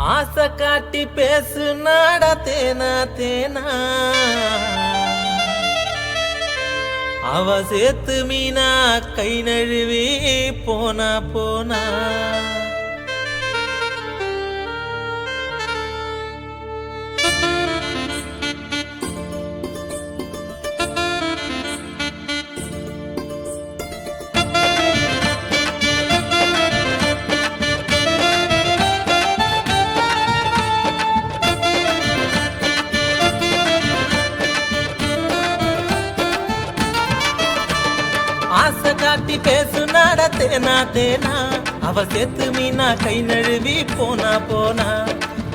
ஆசை காட்டி பேசு நாடா தேனா தேனா அவ சேத்து மீனா கை நழுவி போனா போனா ஆசை காட்டி பேசு நாட தேனா தேனா அவ சேத்து மீனா கை நழுவி போனா போனா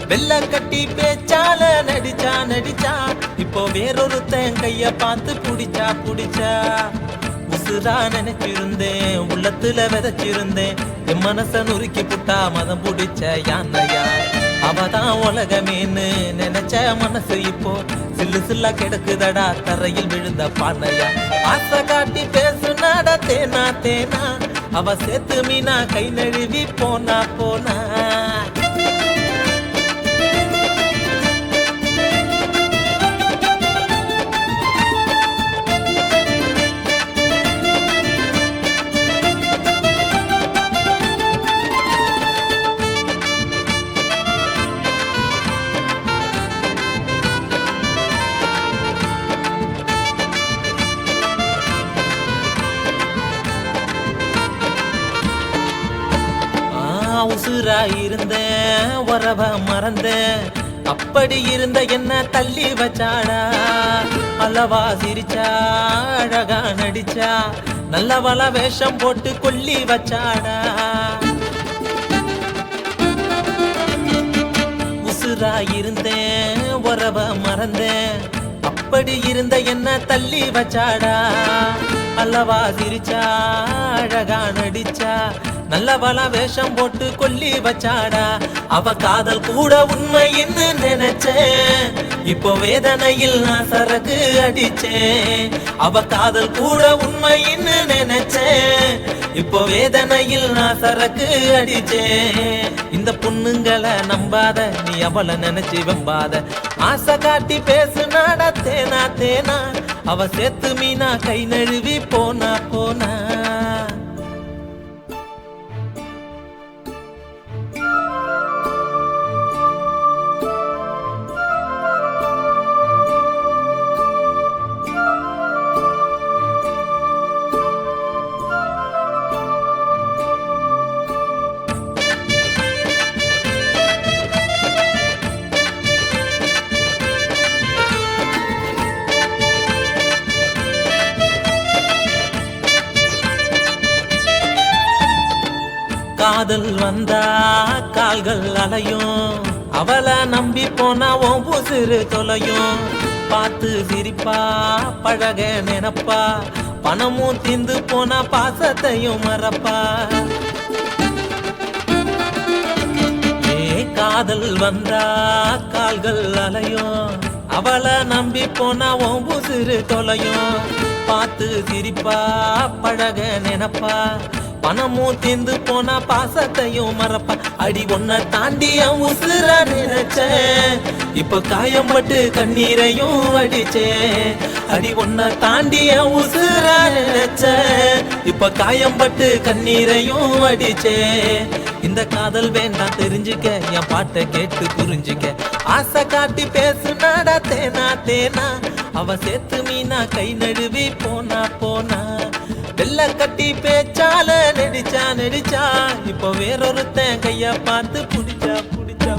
வெள்ள கட்டி பேச்சால நடிச்சா நடிச்சா இப்போ வேறொருத்தன் கைய பார்த்து புடிச்சா புடிச்சா உசுரா நினைச்சிருந்தேன் உள்ளத்துல விதைச்சிருந்தேன் என் மனச நுறுக்கி புட்டா மதம் பிடிச்ச யானையா அவதான் உலகமேன்னு நினைச்ச மனசு இப்போ சில்லு சில்லா கிடக்குதடா தரையில் விழுந்த பானையா ஆசை காட்டி பேசு நாட தேனா தேனா அவ சேத்து மீனா கை நழுவி போனா போனா உசுரா இருந்தேன் உறவ மறந்தேன் அப்படி இருந்த என்ன தள்ளி வச்சாடா அல்லவா சிரிச்சா அழகா நடிச்சா நல்லவள வேஷம் போட்டு கொல்லி வச்சாடா உசுரா இருந்தேன் உறவ மறந்தேன் அப்படி இருந்த என்ன தள்ளி வச்சாடா அல்லவா சிரிச்சா அழகா நடிச்சா நல்லவள வேஷம் போட்டு கொல்லி வச்சாடா அவ காதல் கூட உண்மைன்னு நினைச்சேன் இப்போ வேதனையில் நான் சரக்கு அடிச்சேன் அவ காதல் கூட உண்மைன்னு நினைச்சேன் இப்போ வேதனையில் நான் சரக்கு அடிச்சேன் இந்த பொண்ணுங்களை நம்பாத நீ அவளை நினைச்சு வெம்பாத ஆசை காட்டி பேசு நாடா தேனா தேனா அவ சேத்து மீனா கை நழுவி போனா போனா காதல் வந்தா கால்கள் அலையும் அவளை நம்பி போனா உன் புசிறு தொலையும் பார்த்து சிரிப்பா பழக நினைப்பா பணமும் திந்து போனா பாசத்தையும் மறப்பா காதல் வந்தா கால்கள் அலையும் அவளை நம்பி போனா உன் புசிறு தொலையும் பார்த்து சிரிப்பா பழக நினைப்பா பணமும் தீந்து போனா பாசத்தையும் மறப்பா அடி ஒன்ன தாண்டி உசுர நினைச்சேன் இப்ப காயம்பட்டு கண்ணீரையும் அடிச்சேன் அடி ஒன்ன தாண்டி உசுர நினைச்சேன் இப்ப காயம்பட்டு கண்ணீரையும் அடிச்சேன் இந்த காதல் வேண்டாம் தெரிஞ்சுக்க என் பாட்டை கேட்டு புரிஞ்சுக்க ஆசை காட்டி பேசு நாடா தேனா தேனா அவ சேத்து மீனா கை நழுவி போனா போனா வெள்ள கட்டி பேச்சால நடிச்சா நடிச்சா இப்போ வேறொருத்தன் கைய பார்த்து புடிச்சா புடிச்சா